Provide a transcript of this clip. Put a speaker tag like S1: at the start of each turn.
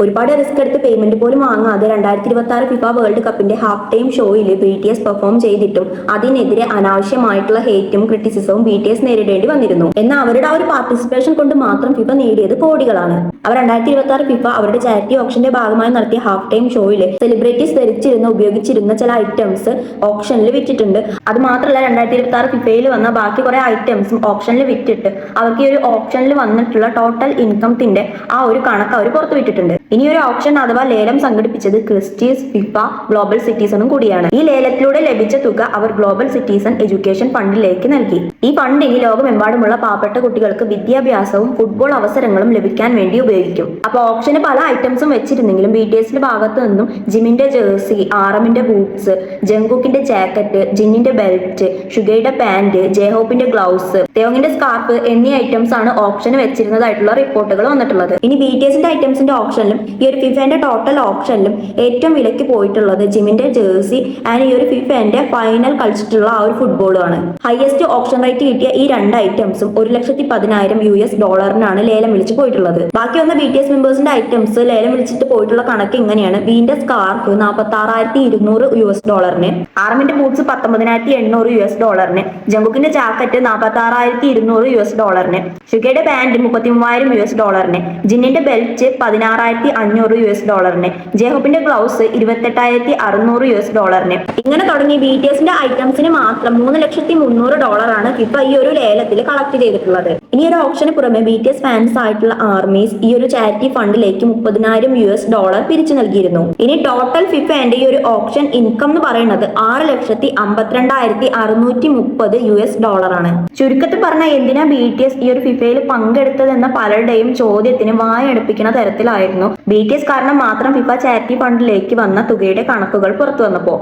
S1: ഒരുപാട് റിസ്ക് എടുത്ത് പേയ്മെന്റ് പോലും വാങ്ങാതെ 2026 ഫിഫ വേൾഡ് കപ്പിന്റെ ഹാഫ് ടൈം ഷോയിൽ BTS പെർഫോം ചെയ്തിട്ടും അതിനെതിരെ അനാവശ്യമായിട്ടുള്ള ഹേറ്റും ക്രിറ്റിസിസവും BTS നേരിടേണ്ടി വന്നിരുന്നു. എന്നാൽ അവരുടെ ആ ഒരു പാർട്ടിസിപ്പേഷൻ കൊണ്ട് മാത്രം ഫിഫ നേടിയത് കോടികളാണ്. അവർ 2026 ഫിഫ അവരുടെ ചാരിറ്റി ഓപ്ഷന്റെ ഭാഗമായി നടത്തിയ ഹാഫ് ടൈം ഷോയിൽ സെലിബ്രിറ്റീസ് ഉപയോഗിച്ചിരുന്ന ചില ഐറ്റംസ് ഓപ്ഷനിൽ വിറ്റിട്ടുണ്ട്. അത് മാത്രമല്ല 2026 ഫിഫയിൽ വന്ന ബാക്കി കുറെ ഐറ്റംസും ഓപ്ഷനിൽ വിറ്റിട്ട് അവർക്ക് ഈ ഒരു ഓപ്ഷനിൽ വന്നിട്ടുള്ള ടോട്ടൽ ഇൻകത്തിന്റെ ആ ഒരു കണക്ക് അവർ പുറത്തുവിട്ടിട്ടുണ്ട്. ഇനി ഒരു ഓപ്ഷൻ അഥവാ ലേലം സംഘടിപ്പിച്ചത് ക്രിസ്റ്റീസ് ഫിഫ ഗ്ലോബൽ സിറ്റിസണും കൂടിയാണ്. ഈ ലേലത്തിലൂടെ ലഭിച്ച തുക അവർ ഗ്ലോബൽ സിറ്റിസൺ എഡ്യൂക്കേഷൻ ഫണ്ടിലേക്ക് നൽകി. ഈ ഫണ്ട് ഇനി ലോകമെമ്പാടുമുള്ള പാവപ്പെട്ട കുട്ടികൾക്ക് വിദ്യാഭ്യാസവും ഫുട്ബോൾ അവസരങ്ങളും ലഭിക്കാൻ വേണ്ടി ഉപയോഗിക്കും. അപ്പൊ ഓപ്ഷന് പല ഐറ്റംസും വെച്ചിരുന്നെങ്കിലും BTSന്റെ ഭാഗത്ത് നിന്നും ജിമിന്റെ ജേഴ്സി, ആറമിന്റെ ബൂട്ട്സ്, ജങ്കുക്കിന്റെ ജാക്കറ്റ്, ജിന്നിന്റെ ബെൽറ്റ്, ഷുഗയുടെ പാന്റ്, ജേഹോപ്പിന്റെ ഗ്ലൗസ്, തേങ്ങിന്റെ സ്കാർഫ് എന്നീ ഐറ്റംസ് ആണ് ഓപ്ഷന് വെച്ചിരുന്നതായിട്ടുള്ള റിപ്പോർട്ടുകൾ വന്നിട്ടുള്ളത്. ഇനി BTSന്റെ ഐറ്റംസിന്റെ ഓപ്ഷനിലും ഈ ഒരു ഫിഫന്റെ ടോട്ടൽ ഓപ്ഷനിലും ഏറ്റവും വിലയ്ക്ക് പോയിട്ടുള്ളത് ജിമിന്റെ ജേഴ്സി ആൻഡ് ഈ ഒരു ഫിഫന്റെ ഫൈനൽ കളിച്ചിട്ടുള്ള ആ ഒരു ഫുട്ബോളുമാണ്. ഹയസ്റ്റ് ഓപ്ഷൻ റേറ്റ് കിട്ടിയ ഈ രണ്ട് ഐറ്റംസും $1,10,000 ലേലം വിളിച്ച് പോയിട്ടുള്ളത്. ബാക്കി വന്ന BTS മെമ്പേഴ്സിന്റെ ഐറ്റംസ് ലേലം വിളിച്ചിട്ട് പോയിട്ടുള്ള കണക്ക് ഇങ്ങനെയാണ്. വീന്റെ സ്കാർഫ് $46,200, ആർമിന്റെ ബൂട്ട്സ് $19,800, ജങ്കുക്കിന്റെ ജാക്കറ്റ് $46,200, ഷുഗയുടെ പാന്റ് $33,000, ജിന്നിന്റെ ബെൽറ്റ് $16,500, ജേഹോപ്പിന്റെ ഗ്ലൗസ് $28,600. ഇങ്ങനെ തുടങ്ങി BTSന്റെ ഐറ്റംസിന് മാത്രം $3,300,000 ഫിഫ ഈ ഒരു ലേലത്തിൽ കളക്ട് ചെയ്തിട്ടുള്ളത്. ഇനി ഒരു ഓപ്ഷന് പുറമെ BTS ഫാൻസ് ആയിട്ടുള്ള ആർമീസ് ഈ ഒരു ചാരിറ്റി ഫണ്ടിലേക്ക് $30,000 പിരിച്ചു നൽകിയിരുന്നു. ഇനി ടോട്ടൽ ഫിഫന്റെ ഈ ഒരു ഓപ്ഷൻ ഇൻകം എന്ന് പറയുന്നത് $6,52,630 ആണ്. ചുരുക്കത്തിൽ പറഞ്ഞാൽ എന്തിനാ BTS ഈ ഒരു ഫിഫയിൽ പങ്കെടുത്തതെന്ന പലരുടെയും ചോദ്യത്തിന് വായടുപ്പിക്കുന്ന തരത്തിലായിരുന്നു BTS കാരണം മാത്രം ഫിഫ ചാരിറ്റി ഫണ്ടിലേക്ക് വന്ന തുകയുടെ കണക്കുകൾ പുറത്തു വന്നപ്പോ.